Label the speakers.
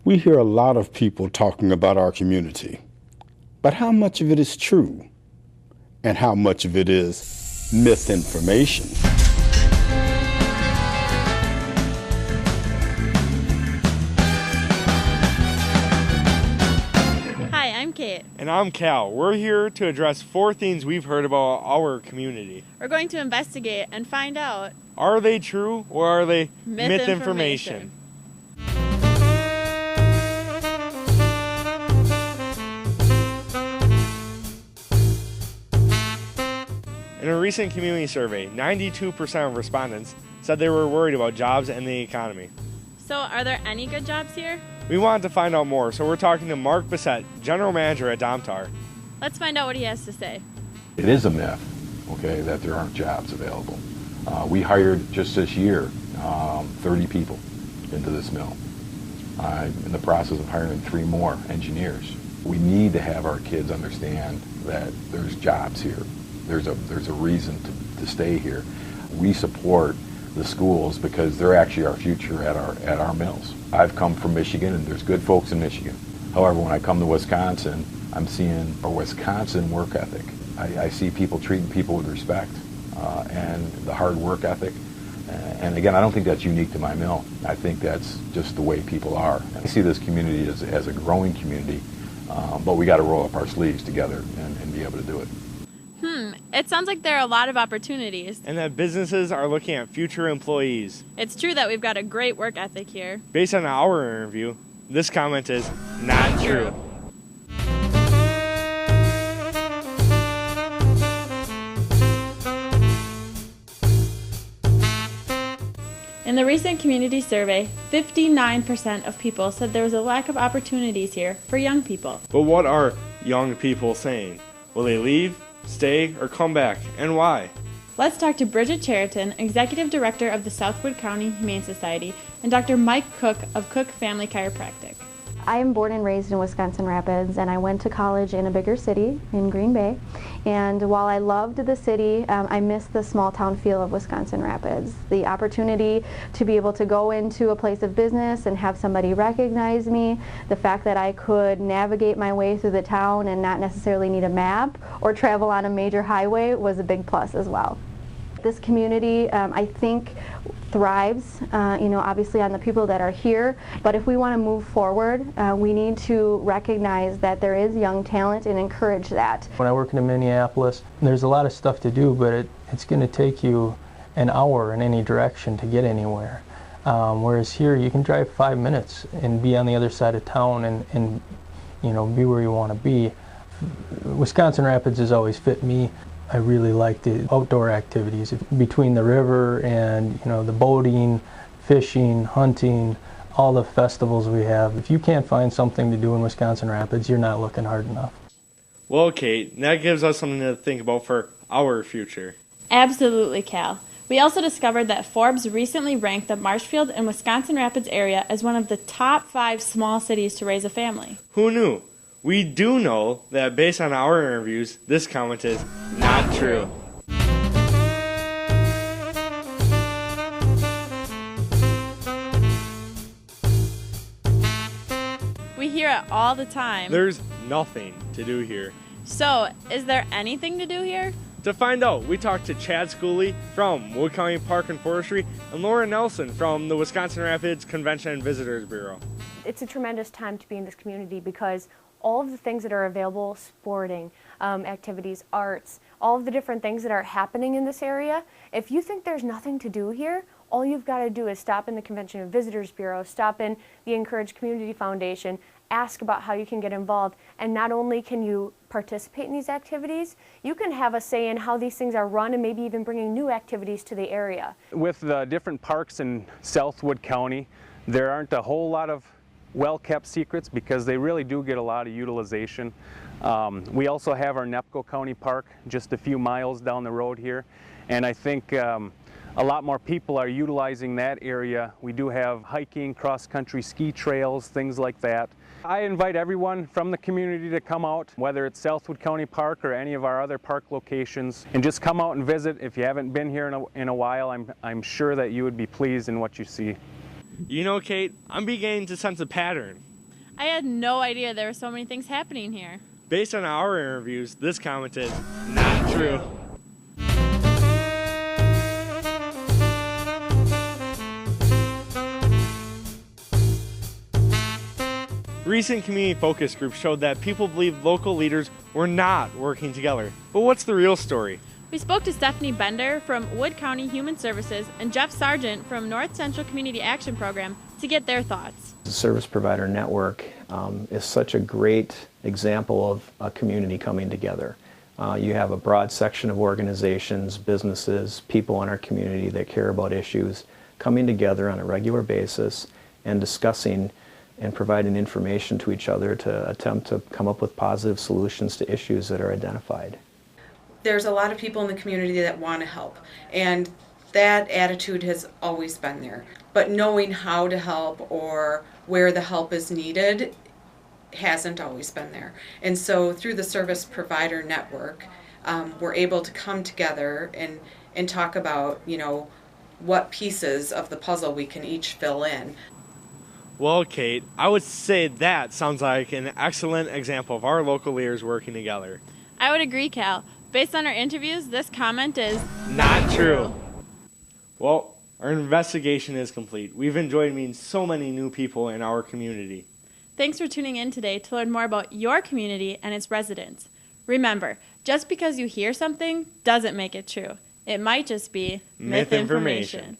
Speaker 1: We hear a lot of people talking about our community, but how much of it is true? And how much of it is myth-information?
Speaker 2: Hi, I'm Kate.
Speaker 3: And I'm Cal. We're here to address 4 things we've heard about our community.
Speaker 2: We're going to investigate and find out,
Speaker 3: are they true or are they
Speaker 2: myth-information?
Speaker 3: In a recent community survey, 92% of respondents said they were worried about jobs and the economy.
Speaker 2: So, are there any good jobs here?
Speaker 3: We wanted to find out more, so we're talking to Mark Bessette, General Manager at Domtar.
Speaker 2: Let's find out what he has to say.
Speaker 4: It is a myth, okay, that there aren't jobs available. We hired just this year 30 people into this mill. I'm in the process of hiring 3 more engineers. We need to have our kids understand that there's jobs here. There's a reason to stay here. We support the schools because they're actually our future at our mills. I've come from Michigan, and there's good folks in Michigan. However, when I come to Wisconsin, I'm seeing a Wisconsin work ethic. I see people treating people with respect and the hard work ethic. And again, I don't think that's unique to my mill. I think that's just the way people are. And I see this community as a growing community, but we got to roll up our sleeves together and be able to do it.
Speaker 2: It sounds like there are a lot of opportunities.
Speaker 3: And that businesses are looking at future employees.
Speaker 2: It's true that we've got a great work ethic here.
Speaker 3: Based on our interview, this comment is not true.
Speaker 2: In the recent community survey, 59% of people said there was a lack of opportunities here for young people.
Speaker 3: But what are young people saying? Will they leave, stay, or come back, and why?
Speaker 2: Let's talk to Bridget Chariton, Executive Director of the Southwood County Humane Society, and Dr. Mike Cook of Cook Family Chiropractic.
Speaker 5: I am born and raised in Wisconsin Rapids, and I went to college in a bigger city in Green Bay. And while I loved the city, I missed the small town feel of Wisconsin Rapids. The opportunity to be able to go into a place of business and have somebody recognize me, the fact that I could navigate my way through the town and not necessarily need a map or travel on a major highway was a big plus as well. This community, I think, thrives, obviously on the people that are here, but if we want to move forward, we need to recognize that there is young talent and encourage that.
Speaker 6: When I work in Minneapolis, there's a lot of stuff to do, but it's going to take you an hour in any direction to get anywhere. Whereas here, you can drive 5 minutes and be on the other side of town and be where you want to be. Wisconsin Rapids has always fit me. I really like the outdoor activities between the river and the boating, fishing, hunting, all the festivals we have. If you can't find something to do in Wisconsin Rapids, you're not looking hard enough.
Speaker 3: Well, Kate, that gives us something to think about for our future.
Speaker 2: Absolutely, Cal. We also discovered that Forbes recently ranked the Marshfield and Wisconsin Rapids area as one of the top 5 small cities to raise a family.
Speaker 3: Who knew? We do know that based on our interviews, this comment is not true.
Speaker 2: We hear it all the time.
Speaker 3: There's nothing to do here.
Speaker 2: So, is there anything to do here?
Speaker 3: To find out, we talked to Chad Schooley from Wood County Park and Forestry and Laura Nelson from the Wisconsin Rapids Convention and Visitors Bureau.
Speaker 7: It's a tremendous time to be in this community because all of the things that are available, sporting, activities, arts, all of the different things that are happening in this area, if you think there's nothing to do here, all you've got to do is stop in the Convention and Visitors Bureau, stop in the Incourage Community Foundation, ask about how you can get involved, and not only can you participate in these activities, you can have a say in how these things are run and maybe even bringing new activities to the area.
Speaker 8: With the different parks in Southwood County, there aren't a whole lot of well-kept secrets because they really do get a lot of utilization. We also have our Nepco County Park just a few miles down the road here, and I think a lot more people are utilizing that area. We do have hiking, cross-country ski trails, things like that. I invite everyone from the community to come out, whether it's Southwood County Park or any of our other park locations, and just come out and visit. If you haven't been here in a while, I'm sure that you would be pleased in what you see.
Speaker 3: You know, Kate, I'm beginning to sense a pattern.
Speaker 2: I had no idea there were so many things happening here.
Speaker 3: Based on our interviews, this comment is not true. Recent community focus groups showed that people believe local leaders were not working together. But what's the real story?
Speaker 2: We spoke to Stephanie Bender from Wood County Human Services and Jeff Sargent from North Central Community Action Program to get their thoughts.
Speaker 9: The service provider network is such a great example of a community coming together. You have a broad section of organizations, businesses, people in our community that care about issues coming together on a regular basis and discussing and providing information to each other to attempt to come up with positive solutions to issues that are identified.
Speaker 10: There's a lot of people in the community that want to help, and that attitude has always been there. But knowing how to help or where the help is needed hasn't always been there. And so through the service provider network, we're able to come together and talk about, what pieces of the puzzle we can each fill in.
Speaker 3: Well, Kate, I would say that sounds like an excellent example of our local leaders working together.
Speaker 2: I would agree, Cal. Based on our interviews, this comment is
Speaker 3: not true. Well, our investigation is complete. We've enjoyed meeting so many new people in our community.
Speaker 2: Thanks for tuning in today to learn more about your community and its residents. Remember, just because you hear something doesn't make it true. It might just be myth information.